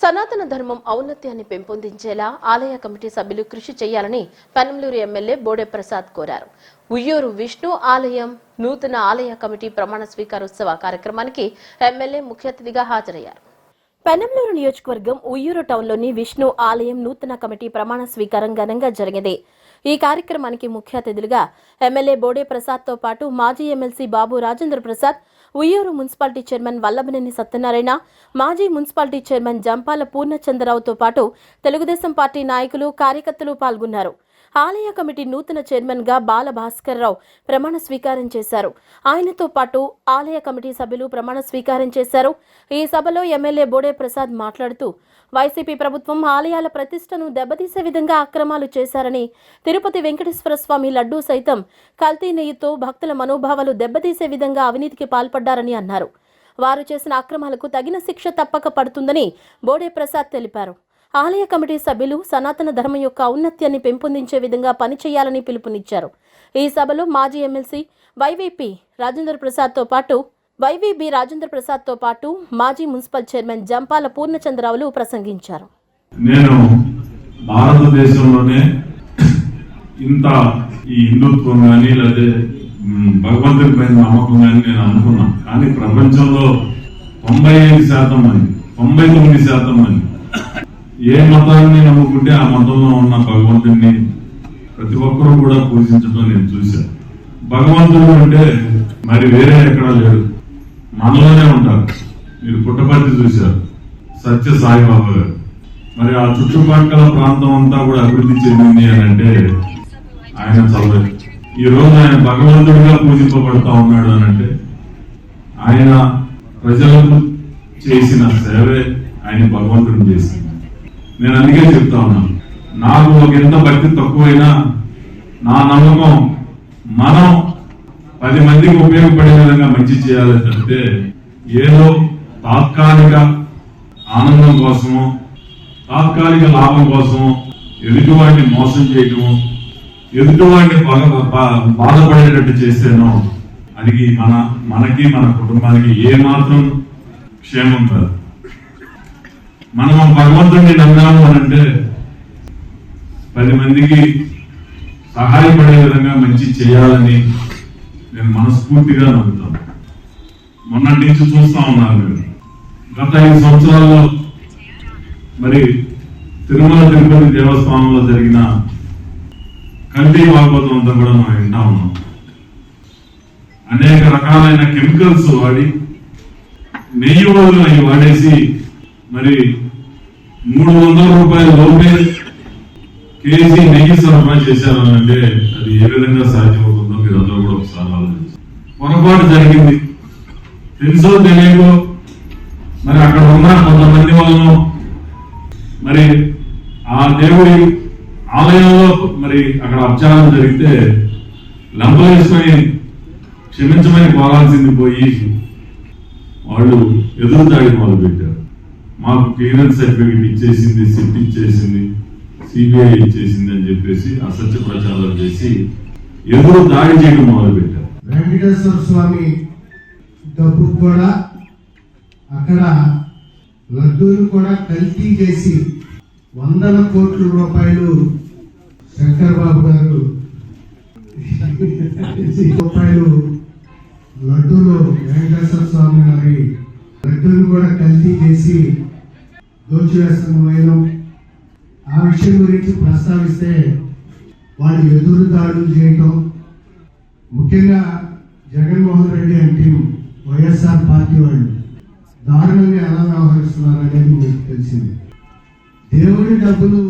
సనాతన ధర్మం ఔన్నత్యాన్ని పెంపొందించేలా ఆలయ కమిటీ సభ్యులు కృషి చేయాలని పెనంలూరు ఎమ్మెల్యే బోడే ప్రసాద్ కోరారు. ఉయ్యూరు విష్ణు ఆలయం నూతన ఆలయ కమిటీ ప్రమాణ స్వీకారోత్సవ కార్యక్రమానికి ఎమ్మెల్యే ముఖ్య అతిథిగా హాజరయ్యారు. పెనంలూరు నియోజకవర్గం ఉయ్యూరు టౌన్లోని విష్ణు ఆలయం నూతన కమిటీ ప్రమాణ స్వీకారం ఘనంగా జరిగింది. ఈ కార్యక్రమానికి ముఖ్య అతిథులుగా ఎమ్మెల్యే బోడే ప్రసాద్ తో పాటు మాజీ MLC Babu Rajendra Prasad, Uyyuru municipality chairman Vallabhaneni Satyanarayana, మాజీ మున్సిపాలిటీ చైర్మన్ జంపాల పూర్ణచంద్రరావుతో పాటు తెలుగుదేశం పార్టీ నాయకులు, కార్యకర్తలు పాల్గొన్నారు. ఆలయ కమిటీ నూతన చైర్మన్ గా బాల భాస్కర్రావు ప్రమాణ స్వీకారం చేశారు. ఆయనతో పాటు ఆలయ కమిటీ సభ్యులు ప్రమాణ స్వీకారం చేశారు. ఈ సభలో ఎమ్మెల్యే బోడే ప్రసాద్ మాట్లాడుతూ వైసీపీ ప్రభుత్వం ఆలయాల ప్రతిష్టను దెబ్బతీసే విధంగా అక్రమాలు చేశారని, తిరుపతి వెంకటేశ్వర స్వామి లడ్డూ సైతం కల్తీ నెయ్యితో భక్తుల మనోభావాలు దెబ్బతీసే విధంగా అవినీతికి పాల్పడ్డారని అన్నారు. వారు చేసిన అక్రమాలకు తగిన శిక్ష తప్పక పడుతుందని బోడే ప్రసాద్ తెలిపారు. ఆలయ కమిటీ సభ్యులు సనాతన ధర్మం యొక్క ఔన్నత్యాన్ని పెంపొందించే విధంగా పనిచేయాలని పిలుపునిచ్చారు. ఈ సభలో మాజీ ఎమ్మెల్సీ వైవీబీ రాజేంద్ర ప్రసాద్ తో పాటు మాజీ మున్సిపల్ చైర్మన్ జంపాల పూర్ణచంద్రరావులు ప్రసంగించారు. నేను భారతదేశంలోనే ఇంత ఈ హిందుత్వం కానీ లేదా భగవంతుడి పైన నమ్మకం కానీ నేను అనుకున్నాను. కానీ ప్రపంచంలో 95% మంది 99% మంది ఏ మతాన్ని నమ్ముకుంటే ఆ మతంలో ఉన్న భగవంతుడిని ప్రతి ఒక్కరూ కూడా పూజించడం నేను చూశాను. భగవంతుడు అంటే మరి వేరే ఎక్కడా లేడు, మనలోనే ఉంటారు. మీరు పుట్టపర్తి చూశారు, సత్య సాయిబాబా గారు. మరి ఆ చుట్టుపక్కల ప్రాంతం అంతా కూడా అభివృద్ధి చెందింది అని అంటే ఆయన చదవలేదు. ఈ రోజు ఆయన భగవంతుడిగా పూజింపబడతా ఉన్నాడు అని అంటే ఆయన ప్రజలకు చేసిన సేవే ఆయన భగవంతుడిని చేసింది. నేను అందుకే చెప్తా ఉన్నాను, నాకు ఒక ఎంత భక్తి తక్కువైనా నా నమ్మకం మనం 10 మందికి ఉపయోగపడే విధంగా మంచి చేయాలని చెప్తే ఏదో తాత్కాలిక ఆనందం కోసమో తాత్కాలిక లాభం కోసమో ఎదుటివాడిని మోసం చేయటము, ఎదుటివాడిని బాధపడేటట్టు చేస్తేనో అది మనకి మన కుటుంబానికి ఏమాత్రం క్షేమం కాదు. మనం భగవంతుడిని నమ్మాము అనంటే 10 మందికి సహాయపడే విధంగా మంచి చేయాలని నేను మనస్ఫూర్తిగా నమ్ముతాను. మొన్నటి నుంచి చూస్తా ఉన్నారు మీరు, గత 5 సంవత్సరాల్లో మరి తిరుమల తిరుపతి దేవస్థానంలో జరిగిన కల్తీ భాగవతం అంతా కూడా మనం వింటా ఉన్నాం. అనేక రకాలైన కెమికల్స్ వాడి నెయ్యి బదులు అవి వాడేసి మరి 300 రూపాయల లోపే కేజీ నెయ్యి సరఫరా చేశారు అంటే అది ఏ విధంగా సాధ్యమవుతుందో మీరు అందరూ కూడా ఒకసారి ఆలోచించారు. పొరపాటు జరిగింది, తెలుసో తెలియకో మరి అక్కడ ఉన్న కొంతమంది వాళ్ళను మరి ఆ దేవుడి ఆలయంలో మరి అక్కడ అపచారం జరిగితే లంబవేసుకొని క్షమించమని కోరాల్సింది పోయి వాళ్ళు ఎదురుదాడి మొదలు పెట్టారు. మాకు క్లియరెన్స్ సర్టిఫికేట్ ఇచ్చేసింది, సిట్ ఇచ్చేసింది, సిబిఐ ఇచ్చేసింది అని చెప్పేసి అసత్య ప్రచారాలు చేసి ఎదురు దాడి చేయడం మొదలు పెట్టారు. వెంకటేశ్వర స్వామి డబ్బు కూడా అక్కడ లడ్డూలు కూడా కల్తీ చేసి 100 కోట్ల రూపాయలు శంకర్ బాబు గారు రూపాయలు లడ్డూలు వెంకటేశ్వర స్వామి గారి లడ్డూలు కూడా కల్తీ చేసి దోచివేస్తున్న వైనం ఆ విషయం గురించి ప్రస్తావిస్తే వాళ్ళు ఎదురు దాడులు చేయటం, ముఖ్యంగా జగన్మోహన్ రెడ్డి అంటే వైఎస్ఆర్ పార్టీ వాళ్ళు దారుణంగా ఎలా వ్యవహరిస్తున్నారు అనేది మీకు తెలిసింది. దేవుడి డబ్బులు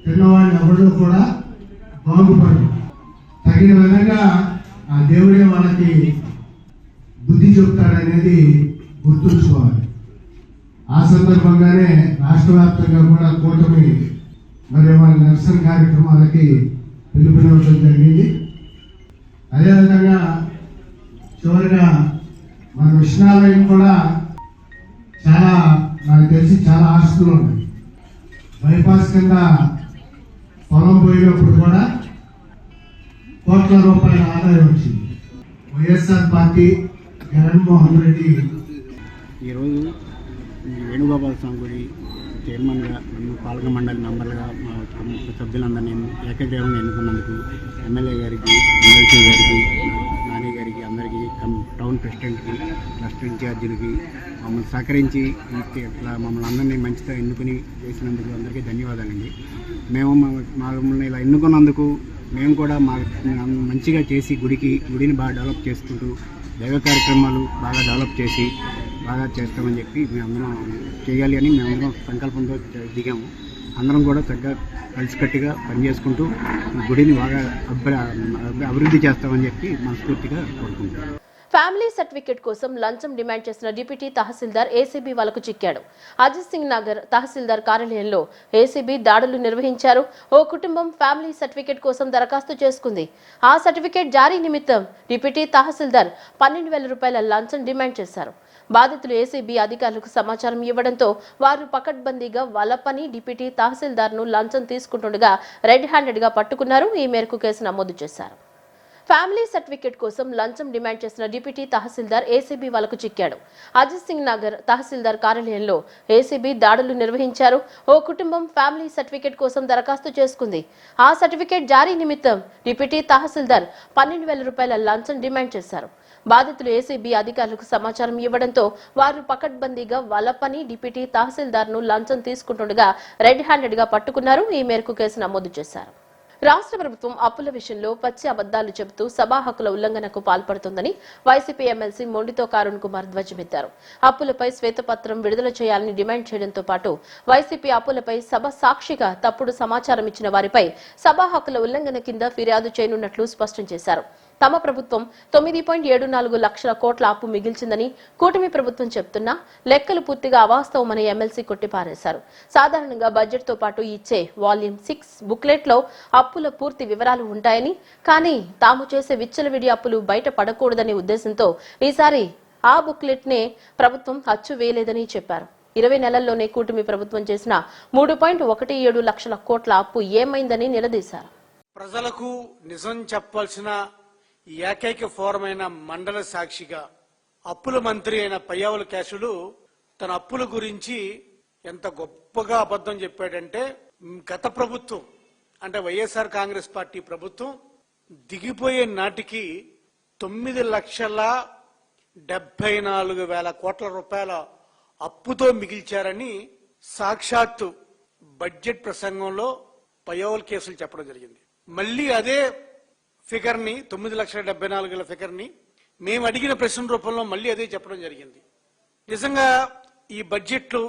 తిన్నవాళ్ళు ఎవరిలో కూడా బాగుపడరు. తగిన విధంగా ఆ దేవుడే వాళ్ళకి బుద్ధి చెప్తాడనేది గుర్తుంచుకోవాలి. ఆ సందర్భంగానే రాష్ట్ర వ్యాప్తంగా కూడా కూటమి మరి వాళ్ళ నిరసన కార్యక్రమాలకి పిలుపునివ్వడం జరిగింది. అదేవిధంగా చివరిగా మన విష్ణాలయం కూడా చాలా నాకు తెలిసి చాలా ఆస్తులు ఉన్నాయి. బైపాస్ కింద పొలం పోయినప్పుడు కూడా కోట్ల రూపాయల ఆదాయం వచ్చింది. వైఎస్ఆర్ పార్టీ జగన్మోహన్ రెడ్డి ఈరోజు వేణుగోపాల స్వామి గుడి చైర్మన్గా నన్ను పాలక మండలి మెంబర్గా మా సభ్యులందరినీ ఏకగ్రీవంగా ఎన్నుకున్నందుకు ఎమ్మెల్యే గారికి, ఎమ్మెల్సీ గారికి, నాని గారికి, అందరికీ టౌన్ ప్రెసిడెంట్కి, ట్రస్ట్ ఇన్ఛార్జీలకి మమ్మల్ని సహకరించి ఇట్లా మమ్మల్ని అందరినీ మంచిగా ఎన్నుకుని చేసినందుకు అందరికీ ధన్యవాదాలండి. మేము మమ్మల్ని ఇలా ఎన్నుకున్నందుకు మేము కూడా మంచిగా చేసి గుడిని బాగా డెవలప్ చేసుకుంటూ దైవ కార్యక్రమాలు బాగా డెవలప్ చేసి బాగా చేస్తామని చెప్పి మేమందరం చేయాలి అని మేమందరం సంకల్పంతో దిగాము. అందరం కూడా చక్కగా కలిసికట్టుగా పనిచేసుకుంటూ గుడిని బాగా అభివృద్ధి చేస్తామని చెప్పి మనస్ఫూర్తిగా కోరుకుంటున్నాం. ఫ్యామిలీ సర్టిఫికేట్ కోసం లంచం డిమాండ్ చేసిన డిప్యూటీ తహసీల్దార్ ఏసీబీ వాళ్ళకు చిక్కాడు. అజిత్ సింగ్ నగర్ తహసీల్దార్ కార్యాలయంలో ఏసీబీ దాడులు నిర్వహించారు. ఓ కుటుంబం ఫ్యామిలీ సర్టిఫికేట్ కోసం దరఖాస్తు చేసుకుంది. ఆ సర్టిఫికేట్ జారీ నిమిత్తం డిప్యూటీ తహసీల్దార్ 12,000 రూపాయల లంచం డిమాండ్ చేశారు. బాధితులు ఏసీబీ అధికారులకు సమాచారం ఇవ్వడంతో వారు పకడ్బందీగా వలపని డిప్యూటీ తహసీల్దార్ను లంచం తీసుకుంటుండగా రెడ్ హ్యాండెడ్గా పట్టుకున్నారు. ఈ మేరకు కేసు నమోదు చేశారు. ఫ్యామిలీ సర్టిఫికేట్ కోసం లంచం డిమాండ్ చేసిన డిప్యూటీ తహసీల్దార్ ఏసీబీ వాళ్ళకు చిక్కాడు. అజిత్ సింగ్ నగర్ తహసీల్దార్ కార్యాలయంలో ఏసీబీ దాడులు నిర్వహించారు. ఓ కుటుంబం ఫ్యామిలీ సర్టిఫికేట్ కోసం దరఖాస్తు చేసుకుంది. ఆ సర్టిఫికేట్ జారీ నిమిత్తం డిప్యూటీ తహసీల్దార్ 12,000 రూపాయల లంచం డిమాండ్ చేశారు. బాధితులు ఏసీబీ అధికారులకు సమాచారం ఇవ్వడంతో వారు పకడ్బందీగా వలపని డిప్యూటీ తహసీల్దార్ను లంచం తీసుకుంటుండగా రెడ్ హ్యాండెడ్గా పట్టుకున్నారు. ఈ మేరకు కేసు నమోదు చేశారు. రాష్ట్ర ప్రభుత్వం అప్పుల విషయంలో పచ్చి అబద్దాలు చెబుతూ సభా హక్కుల ఉల్లంఘనకు పాల్పడుతుందని వైసీపీ ఎమ్మెల్సీ మొండితో అరుణ్ కుమార్ ధ్వజమెత్తారు. అప్పులపై శ్వేతపత్రం విడుదల చేయాలని డిమాండ్ చేయడంతో పాటు వైసీపీ అప్పులపై సభ సాక్షిగా తప్పుడు సమాచారం ఇచ్చిన వారిపై సభా హక్కుల ఉల్లంఘన కింద ఫిర్యాదు చేయనున్నట్లు స్పష్టం చేశారు. తమ ప్రభుత్వం 9.74 లక్షల కోట్ల అప్పు మిగిల్చిందని కూటమి ప్రభుత్వం చెప్తున్నా లెక్కలు పూర్తిగా అవాస్తవమని ఎమ్మెల్సీ కొట్టిపారేశారు. సాధారణంగా బడ్జెట్ తో పాటు ఇచ్చే వాల్యూమ్ 6 బుక్లెట్ లో అప్పుల పూర్తి వివరాలు ఉంటాయని, కానీ తాము చేసే విచ్చలవిడి అప్పులు బయట పడకూడదనే ఉద్దేశంతో ఈసారి ఆ బుక్లెట్ నే ప్రభుత్వం అచ్చు వేయలేదని చెప్పారు. 20 నెలల్లోనే కూటమి ప్రభుత్వం చేసిన 3.17 లక్షల కోట్ల అప్పు ఏమైందని నిలదీశారు. ప్రజలకు నిజం చెప్పాల్సిన ఏకైక ఫోరం అయిన మండల సాక్షిగా అప్పుల మంత్రి అయిన పయ్యావుల కేశవులు తన అప్పుల గురించి ఎంత గొప్పగా అబద్ధం చెప్పాడంటే, గత ప్రభుత్వం అంటే వైఎస్ఆర్ కాంగ్రెస్ పార్టీ ప్రభుత్వం దిగిపోయే నాటికి 9,74,000 కోట్ల రూపాయల అప్పుతో మిగిల్చారని సాక్షాత్తు బడ్జెట్ ప్రసంగంలో పయ్యావుల కేసులు చెప్పడం జరిగింది. మళ్ళీ అదే ఫిగర్ ని 9,74,000 ఫిగర్ ని మేము అడిగిన ప్రశ్న రూపంలో మళ్ళీ అదే చెప్పడం జరిగింది. నిజంగా ఈ బడ్జెట్లు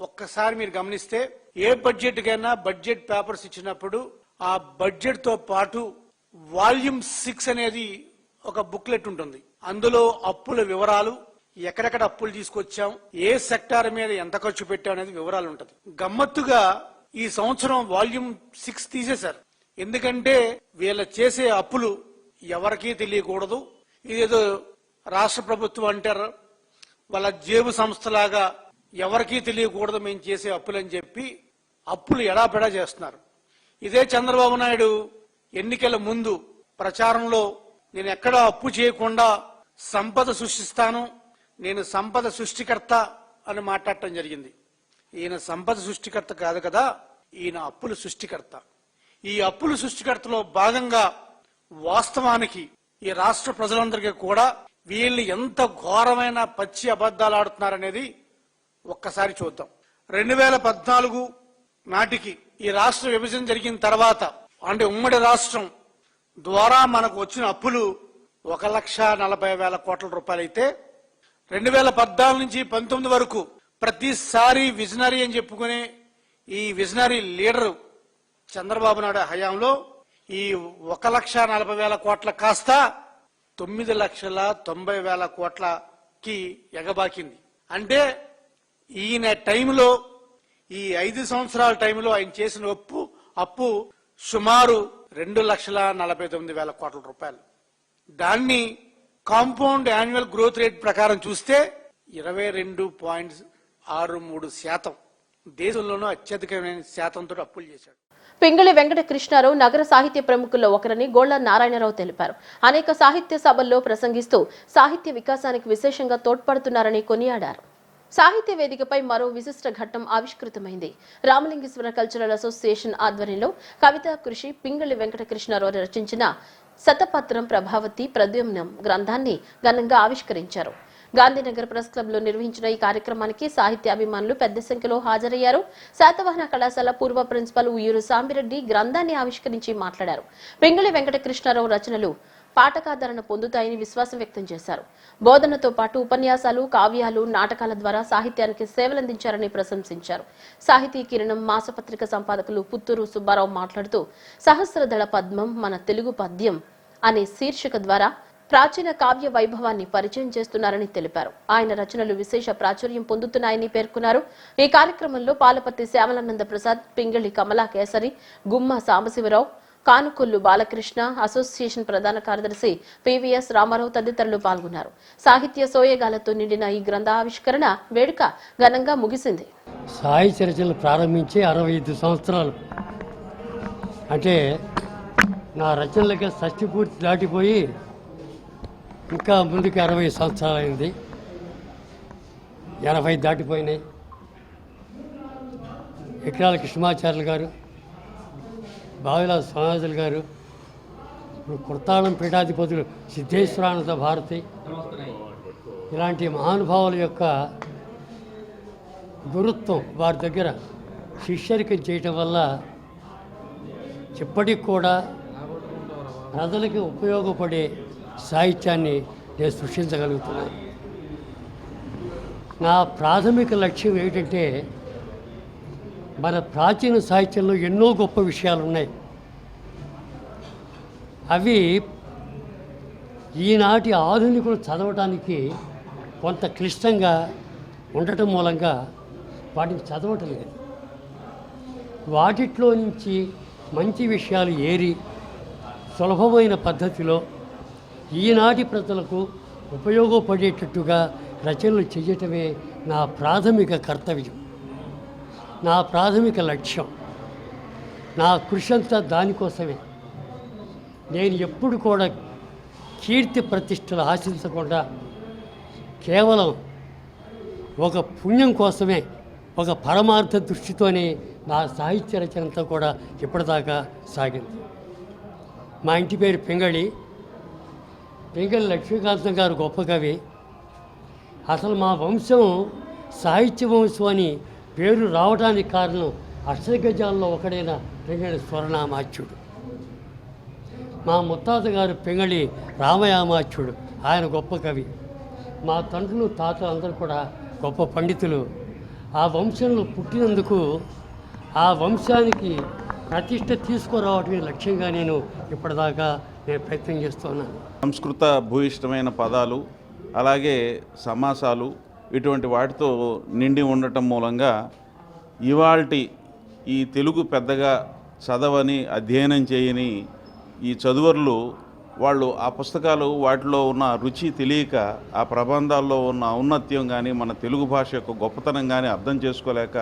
ఒక్కసారి మీరు గమనిస్తే, ఏ బడ్జెట్ కైనా బడ్జెట్ పేపర్స్ ఇచ్చినప్పుడు ఆ బడ్జెట్ తో పాటు వాల్యూమ్ 6 అనేది ఒక బుక్లెట్ ఉంటుంది. అందులో అప్పుల వివరాలు, ఎక్కడెక్కడ అప్పులు తీసుకొచ్చాం, ఏ సెక్టార్ మీద ఎంత ఖర్చు పెట్టాం అనేది వివరాలు ఉంటుంది. గమ్మత్తుగా ఈ సంవత్సరం వాల్యూమ్ 6 తీసేశారు. ఎందుకంటే వీళ్ళ చేసే అప్పులు ఎవరికీ తెలియకూడదు, ఇదేదో రాష్ట్ర ప్రభుత్వం అంటారు వాళ్ళ జేబు సంస్థలాగా ఎవరికీ తెలియకూడదు మేము చేసే అప్పులని చెప్పి అప్పులు ఎడాపెడా చేస్తున్నారు. ఇదే చంద్రబాబు నాయుడు ఎన్నికల ముందు ప్రచారంలో నేను ఎక్కడా అప్పు చేయకుండా సంపద సృష్టిస్తాను, నేను సంపద సృష్టికర్త అని మాట్లాడటం జరిగింది. ఈయన సంపద సృష్టికర్త కాదు కదా, ఈయన అప్పుల సృష్టికర్త. ఈ అప్పుల సృష్టికర్తలో భాగంగా వాస్తవానికి ఈ రాష్ట్ర ప్రజలందరికీ కూడా వీళ్ళు ఎంత ఘోరమైన పచ్చి అబద్దాలు ఆడుతున్నారనేది ఒక్కసారి చూద్దాం. 2014 నాటికి ఈ రాష్ట్ర విభజన జరిగిన తర్వాత అంటే ఉమ్మడి రాష్ట్రం ద్వారా మనకు వచ్చిన అప్పులు 1,40,000 కోట్ల రూపాయలు అయితే 2014 నుంచి 19 వరకు ప్రతిసారి విజనరీ అని చెప్పుకునే ఈ విజనరీ లీడర్ చంద్రబాబు నాయుడు హయాంలో ఈ 1,40,000 కోట్ల కాస్త 9,90,000 కోట్లకి ఎగబాకింది. అంటే ఈయన టైంలో ఈ 5 సంవత్సరాల టైంలో ఆయన చేసిన అప్పు సుమారు 2,49,000 కోట్ల రూపాయలు. దాన్ని కాంపౌండ్ యాన్యువల్ గ్రోత్ రేట్ ప్రకారం చూస్తే 22.63%, దేశంలోనూ అత్యధికమైన శాతంతో అప్పులు చేశాడు. పింగళి వెంకట కృష్ణారావు నగర సాహిత్య ప్రముఖుల్లో ఒకరని గోళ్ల నారాయణరావు తెలిపారు. అనేక సాహిత్య సభల్లో ప్రసంగిస్తూ సాహిత్య వికాసానికి విశేషంగా తోడ్పడుతున్నారని కొనియాడారు. సాహిత్య వేదికపై మరో విశిష్ట ఘట్టం ఆవిష్కృతమైంది. రామలింగేశ్వర కల్చరల్ అసోసియేషన్ ఆధ్వర్యంలో కవితా కృషి పింగళి వెంకటకృష్ణారావు రచించిన శతపత్రం ప్రభావతి ప్రద్యుమ్నం గ్రంథాన్ని ఘనంగా ఆవిష్కరించారు. గాంధీనగర్ ప్రెస్ క్లబ్ లో నిర్వహించిన ఈ కార్యక్రమానికి సాహిత్యాభిమానులు పెద్ద సంఖ్యలో హాజరయ్యారు. శాతవాహన కళాశాల పూర్వ ప్రిన్సిపల్ ఉయ్యూరు సాంబిరెడ్డి గ్రంథాన్ని ఆవిష్కరించి మాట్లాడారు. పింగళి వెంకటకృష్ణారావు రచనలు పాఠకాదరణ పొందుతాయని విశ్వాసం వ్యక్తం చేశారు. బోధనతో పాటు ఉపన్యాసాలు, కావ్యాలు, నాటకాల ద్వారా సాహిత్యానికి సేవలందించారని ప్రశంసించారు. సాహితీ కిరణం మాసపత్రిక సంపాదకులు పుత్తూరు సుబ్బారావు మాట్లాడుతూ సహస్రదళ పద్మం మన తెలుగు పద్యం అనే శీర్షిక ద్వారా ప్రాచీన కావ్య వైభవాన్ని పరిచయం చేస్తున్నారని తెలిపారు. ఆయన రచనలు విశేష ప్రాచుర్యం పొందుతున్నాయని పేర్కొన్నారు. ఈ కార్యక్రమంలో పాలపర్తి శ్యామలానంద ప్రసాద్, పింగళి కమలా కేసరి, గుమ్మ సాంబశివరావు, కానుకొల్లు బాలకృష్ణ, అసోసియేషన్ ప్రధాన కార్యదర్శి పివిఎస్ రామారావు తదితరులు పాల్గొన్నారు. సాహిత్య సోయగాలతో నిండిన ఈ గ్రంథావిష్కరణ వేడుక ఘనంగా ముగిసింది. సాహిత్య రచనలు ప్రారంభించి 65 సంవత్సరాలు, అంటే నా రచనలకి షష్ఠి పూర్తి దాటిపోయి ఇంకా ముందుకు 60 సంవత్సరాలు అయింది. 80 దాటిపోయినాయి. ఎకరాల కృష్ణమాచార్యులు గారు, బావిలా సోనాజులు గారు, ఇప్పుడు కుర్తాళం పీఠాధిపతులు సిద్ధేశ్వరానంద భారతి, ఇలాంటి మహానుభావుల యొక్క గురుత్వం వారి దగ్గర శిష్యరికం చేయటం వల్ల ఇప్పటికి కూడా ప్రజలకి ఉపయోగపడే సాహిత్యాన్ని నేను సృష్టించగలుగుతున్నాను. నా ప్రాథమిక లక్ష్యం ఏమిటంటే, మన ప్రాచీన సాహిత్యంలో ఎన్నో గొప్ప విషయాలు ఉన్నాయి. అవి ఈనాటి ఆధునికులు చదవటానికి కొంత క్లిష్టంగా ఉండటం మూలంగా వాటిని చదవటం లేదు. వాటిలో నుంచి మంచి విషయాలు ఏరి సులభమైన పద్ధతిలో ఈనాటి ప్రజలకు ఉపయోగపడేటట్టుగా రచనలు చేయటమే నా ప్రాథమిక కర్తవ్యం, నా ప్రాథమిక లక్ష్యం. నా కృషి అంతా దానికోసమే. నేను ఎప్పుడు కూడా కీర్తి ప్రతిష్టలు ఆశించకుండా కేవలం ఒక పుణ్యం కోసమే, ఒక పరమార్థ దృష్టితోనే నా సాహిత్య రచన అంతా కూడా ఇప్పటిదాకా సాగింది. మా ఇంటి పేరు పింగళి లక్ష్మీకాంతం గారు గొప్ప కవి. అసలు మా వంశం సాహిత్య వంశం అని పేరు రావడానికి కారణం అష్టదిగ్గజాల్లో ఒకడైన పింగళి స్వరనామాచ్యుడు. మా ముత్తాత గారు పింగళి రామయామాచ్యుడు, ఆయన గొప్ప కవి. మా తండ్రులు, తాతలు అందరూ కూడా గొప్ప పండితులు. ఆ వంశంలో పుట్టినందుకు ఆ వంశానికి ప్రతిష్ట తీసుకురావటమే లక్ష్యంగా నేను ఇప్పటిదాకా ప్రయత్నం చేస్తున్నాను. సంస్కృత భూయిష్టమైన పదాలు, అలాగే సమాసాలు, ఇటువంటి వాటితో నిండి ఉండటం మూలంగా ఇవాల్టి ఈ తెలుగు పెద్దగా చదవని, అధ్యయనం చేయని ఈ చదువర్లు వాళ్ళు ఆ పుస్తకాలు వాటిలో ఉన్న రుచి తెలియక, ఆ ప్రబంధాల్లో ఉన్న ఔన్నత్యం కానీ, మన తెలుగు భాష యొక్క గొప్పతనం కానీ అర్థం చేసుకోలేక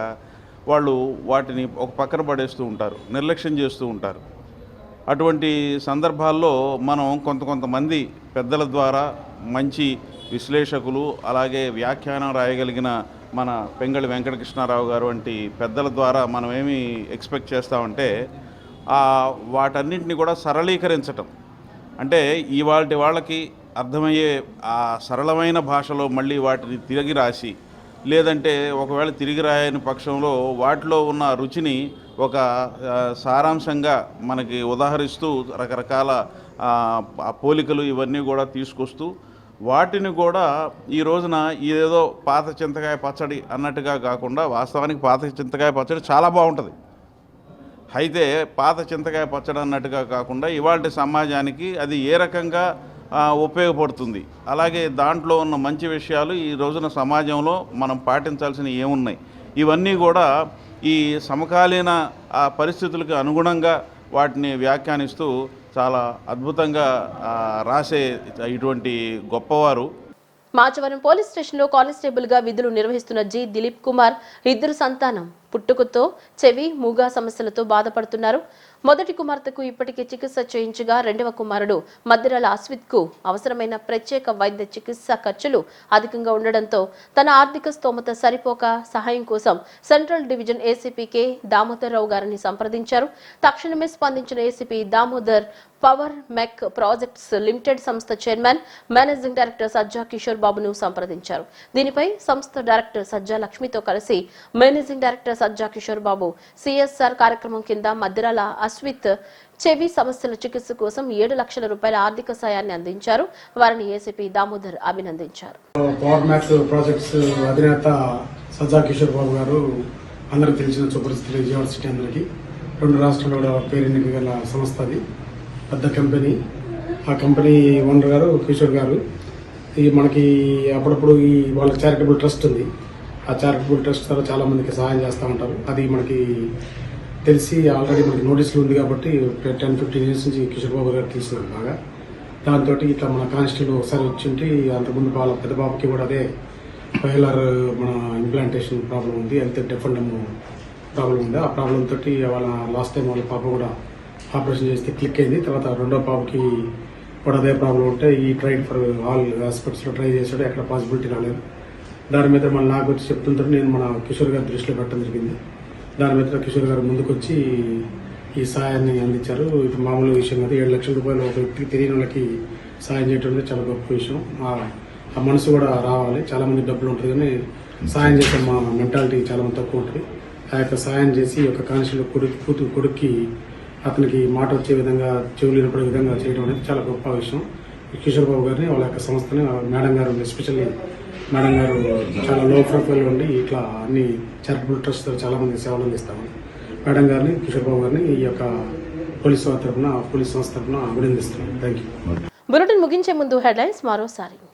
వాళ్ళు వాటిని ఒక పక్కన పడేస్తూ ఉంటారు, నిర్లక్ష్యం చేస్తూ ఉంటారు. అటువంటి సందర్భాల్లో మనం కొంతమంది పెద్దల ద్వారా, మంచి విశ్లేషకులు, అలాగే వ్యాఖ్యానం రాయగలిగిన మన పింగళి వెంకటకృష్ణారావు గారు వంటి పెద్దల ద్వారా మనం ఏమి ఎక్స్పెక్ట్ చేస్తామంటే, వాటన్నింటినీ కూడా సరళీకరించటం. అంటే ఇవాళ వాళ్ళకి అర్థమయ్యే ఆ సరళమైన భాషలో మళ్ళీ వాటిని తిరిగి రాసి, లేదంటే ఒకవేళ తిరిగి రాయని పక్షంలో వాటిలో ఉన్న రుచిని ఒక సారాంశంగా మనకి ఉదాహరిస్తూ రకరకాల పోలికలు ఇవన్నీ కూడా తీసుకొస్తూ వాటిని కూడా ఈ రోజున ఏదో పాత చింతకాయ పచ్చడి అన్నట్టుగా కాకుండా, వాస్తవానికి పాత చింతకాయ పచ్చడి చాలా బాగుంటుంది. అయితే పాత చింతకాయ పచ్చడి అన్నట్టుగా కాకుండా ఇవాళ సమాజానికి అది ఏ రకంగా ఉపయోగపడుతుంది, అలాగే దాంట్లో ఉన్న మంచి విషయాలు ఈ రోజున సమాజంలో మనం పాటించాల్సినవి ఏమున్నాయి, ఇవన్నీ కూడా ఈ సమకాలీన ఆ పరిస్థితులకు అనుగుణంగా వాటిని వ్యాఖ్యానిస్తూ చాలా అద్భుతంగా రాసే ఇటువంటి గొప్పవారు. మాచవరం పోలీస్ స్టేషన్లో కానిస్టేబుల్ గా విధులు నిర్వహిస్తున్న జి దిలీప్ కుమార్ 2 సంతానం. పుట్టుకతో చెవి మూగా సమస్యలతో బాధపడుతున్నారు. మొదటి కుమార్తెకు ఇప్పటికే చికిత్స చేయించగా రెండవ కుమారుడు మద్దిరాల అశ్విత్ కు అవసరమైన ప్రత్యేక వైద్య చికిత్స ఖర్చులు అధికంగా ఉండడంతో తన ఆర్థిక స్తోమత సరిపోక సహాయం కోసం central division ACP K Damodar Rao గారిని సంప్రదించారు. తక్షణమే స్పందించిన ACP Damodar power mech projects limited సంస్థ chairman managing director Sajja Kishore బాబును సంప్రదించారు. దీనిపై సంస్థ డైరెక్టర్ సజ్జా లక్ష్మితో కలిసి managing director Sajja Kishore Babu CSR కార్యక్రమం కింద మద్దిరాల అశ్విత్ చెవి సమస్యల చికిత్స కోసం 7 లక్షల రూపాయల ఆర్థిక సాయాన్ని అందించారు. వారిని ఏసీపీ దామోదర్ అభినందించారు. పవర్ మ్యాక్స్ ప్రాజెక్ట్స్ అధినేత సజ్జా కిషోర్ బాబు గారు అందరికి తెలిసిన సుపరిస్థితి విజయవాడ సిటీ అందరికీ 2 రాష్ట్రాల్లో కూడా పేరెన్నిక గల సంస్థ అది, పెద్ద కంపెనీ. ఆ కంపెనీ ఓనర్ గారు కిషోర్ గారు మనకి అప్పుడప్పుడు వాళ్ళకి చారిటబుల్ ట్రస్ట్ ఉంది. ఆ చారిటబుల్ ట్రస్ట్ ద్వారా చాలా మందికి సహాయం చేస్తూ ఉంటారు. అది మనకి తెలిసి ఆల్రెడీ మనకి నోటీసులు ఉంది కాబట్టి 10-15 ఇయర్స్ నుంచి కిషోర్ బాబు గారు తెలిసినారు బాగా. దాంతో ఇట్లా మన కానిస్టేబుల్ ఒకసారి వచ్చింటే అంతకుముందు వాళ్ళ పెద్ద బాబుకి కూడా అదే పైలర్ మన ఇంప్లాంటేషన్ ప్రాబ్లం ఉంది, హెల్త్ డెఫెండమ్ ప్రాబ్లం ఉంది. ఆ ప్రాబ్లం తోటి వాళ్ళ లాస్ట్ టైం వాళ్ళ పాప కూడా ఆపరేషన్ చేస్తే క్లిక్ అయింది. తర్వాత రెండో పాపకి కూడా అదే ప్రాబ్లం ఉంటే ఈ ట్రైడ్ ఫర్ ఆల్ హాస్పిటల్స్లో ట్రై చేశాడు, ఎక్కడ పాసిబిలిటీ రాలేదు. దాని మీద మళ్ళీ నాకు వచ్చి చెప్తుంటే నేను మన కిషోర్ గారి దృష్టిలో పెట్టడం జరిగింది. దాని మీద కిషోర్ గారు ముందుకు వచ్చి ఈ సాయాన్ని అందించారు. ఇది మామూలు విషయం కాదు. 7 లక్షల రూపాయలు ఒక వ్యక్తికి తెలియని వాళ్ళకి సాయం చేయడం అనేది చాలా గొప్ప విషయం. ఆ మనసు కూడా రావాలి. చాలా మంది డబ్బులు ఉంటుంది కానీ సాయం చేసే మా మెంటాలిటీ చాలా మంది తక్కువ ఉంటుంది. ఆ యొక్క సాయం చేసి ఒక కానిస్టేబుల్ కొడుక్కి అతనికి మాట వచ్చే విధంగా, చెవులు వినపడే విధంగా చేయడం అనేది చాలా గొప్ప విషయం. కిషోర్ బాబు గారిని వాళ్ళ యొక్క సంస్థని మేడం గారు, ఎస్పెషల్లీ మేడం గారు చాలా లో ప్రొఫైల్ ఉండి ఇట్లా అన్ని చారిటబుల్ ట్రస్ట్ చాలా మంది సేవలు అందిస్తామని మేడం గారిని, కిషోర్ బాబు గారిని ఈ యొక్క పోలీస్ సంస్థ తరఫున అభినందిస్తున్నాను. Thank you. బులెటిన్ ముగించే ముందు హెడ్లైన్స్ మరోసారి.